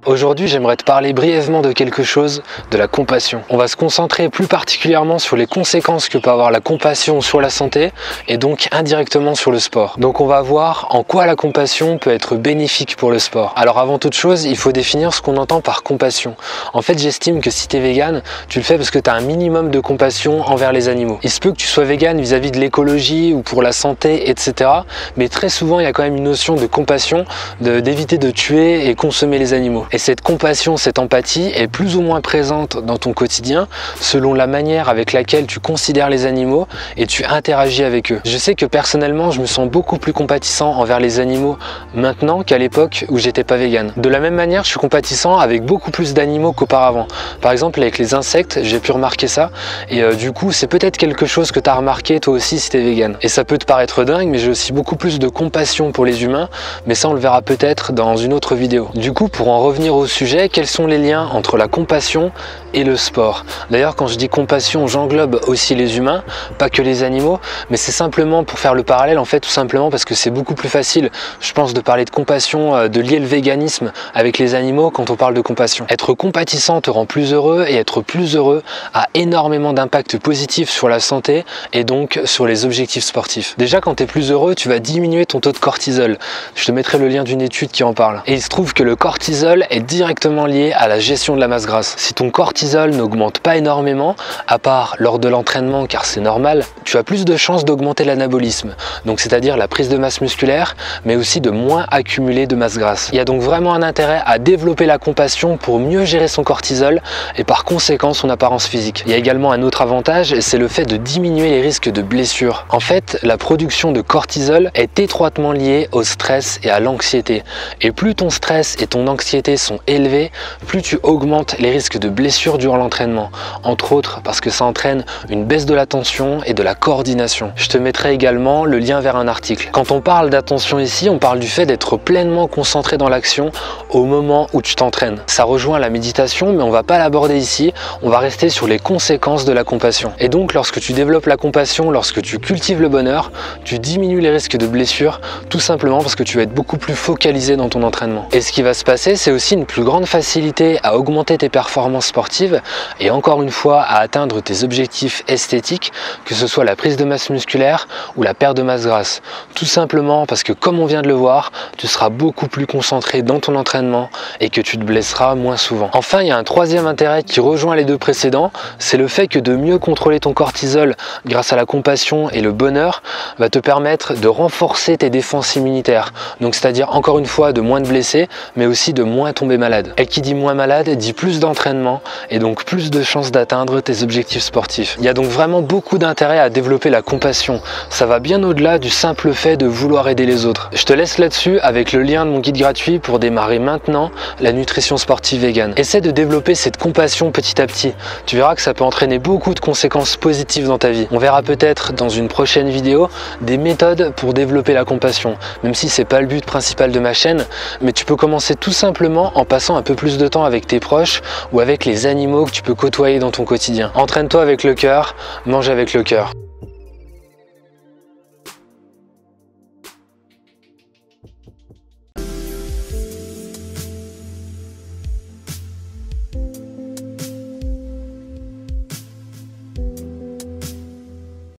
Aujourd'hui, j'aimerais te parler brièvement de quelque chose, de la compassion. On va se concentrer plus particulièrement sur les conséquences que peut avoir la compassion sur la santé et donc indirectement sur le sport. Donc on va voir en quoi la compassion peut être bénéfique pour le sport. Alors avant toute chose, il faut définir ce qu'on entend par compassion. En fait, j'estime que si tu es vegan, tu le fais parce que tu as un minimum de compassion envers les animaux. Il se peut que tu sois vegan vis-à-vis de l'écologie ou pour la santé, etc. Mais très souvent, il y a quand même une notion de compassion, d'éviter de tuer et consommer les animaux. Et cette compassion, cette empathie est plus ou moins présente dans ton quotidien selon la manière avec laquelle tu considères les animaux et tu interagis avec eux. Je sais que personnellement, je me sens beaucoup plus compatissant envers les animaux maintenant qu'à l'époque où j'étais pas vegan. De la même manière, je suis compatissant avec beaucoup plus d'animaux qu'auparavant. Par exemple, avec les insectes, j'ai pu remarquer ça et du coup, c'est peut-être quelque chose que tu as remarqué toi aussi si tu es vegan. Et ça peut te paraître dingue, mais j'ai aussi beaucoup plus de compassion pour les humains, mais ça on le verra peut-être dans une autre vidéo. Du coup, pour en revenir au sujet, quels sont les liens entre la compassion et le sport? D'ailleurs, quand je dis compassion, j'englobe aussi les humains, pas que les animaux, mais c'est simplement pour faire le parallèle, en fait, tout simplement parce que c'est beaucoup plus facile, je pense, de parler de compassion, de lier le véganisme avec les animaux quand on parle de compassion. Être compatissant te rend plus heureux et être plus heureux a énormément d'impact positif sur la santé et donc sur les objectifs sportifs. Déjà, quand tu es plus heureux, tu vas diminuer ton taux de cortisol. Je te mettrai le lien d'une étude qui en parle. Et il se trouve que le cortisol est directement lié à la gestion de la masse grasse. Si ton cortisol n'augmente pas énormément, à part lors de l'entraînement car c'est normal, tu as plus de chances d'augmenter l'anabolisme, donc c'est-à-dire la prise de masse musculaire, mais aussi de moins accumuler de masse grasse. Il y a donc vraiment un intérêt à développer la compassion pour mieux gérer son cortisol et par conséquent son apparence physique. Il y a également un autre avantage, c'est le fait de diminuer les risques de blessures. En fait, la production de cortisol est étroitement liée au stress et à l'anxiété. Et plus ton stress et ton anxiété sont élevés, plus tu augmentes les risques de blessures durant l'entraînement. Entre autres parce que ça entraîne une baisse de la tension et de la coordination. Je te mettrai également le lien vers un article. Quand on parle d'attention ici, on parle du fait d'être pleinement concentré dans l'action au moment où tu t'entraînes. Ça rejoint la méditation, mais on va pas l'aborder ici. On va rester sur les conséquences de la compassion. Et donc, lorsque tu développes la compassion, lorsque tu cultives le bonheur, tu diminues les risques de blessures, tout simplement parce que tu vas être beaucoup plus focalisé dans ton entraînement. Et ce qui va se passer, c'est aussi une plus grande facilité à augmenter tes performances sportives et encore une fois à atteindre tes objectifs esthétiques, que ce soit la prise de masse musculaire ou la perte de masse grasse. Tout simplement parce que, comme on vient de le voir, tu seras beaucoup plus concentré dans ton entraînement et que tu te blesseras moins souvent. Enfin, il y a un troisième intérêt qui rejoint les deux précédents, c'est le fait que de mieux contrôler ton cortisol grâce à la compassion et le bonheur va te permettre de renforcer tes défenses immunitaires. Donc c'est-à-dire encore une fois de moins te blesser, mais aussi de moins tomber malade. Et qui dit moins malade dit plus d'entraînement et donc plus de chances d'atteindre tes objectifs sportifs. Il y a donc vraiment beaucoup d'intérêt à développer la compassion. Ça va bien au-delà du simple fait de vouloir aider les autres. Je te laisse là-dessus avec le lien de mon guide gratuit pour démarrer maintenant la nutrition sportive vegan. Essaie de développer cette compassion petit à petit. Tu verras que ça peut entraîner beaucoup de conséquences positives dans ta vie. On verra peut-être dans une prochaine vidéo des méthodes pour développer la compassion, même si c'est pas le but principal de ma chaîne, mais tu peux commencer tout simplement en passant un peu plus de temps avec tes proches ou avec les animaux que tu peux côtoyer dans ton quotidien. Entraîne-toi avec le cœur, mange avec le cœur.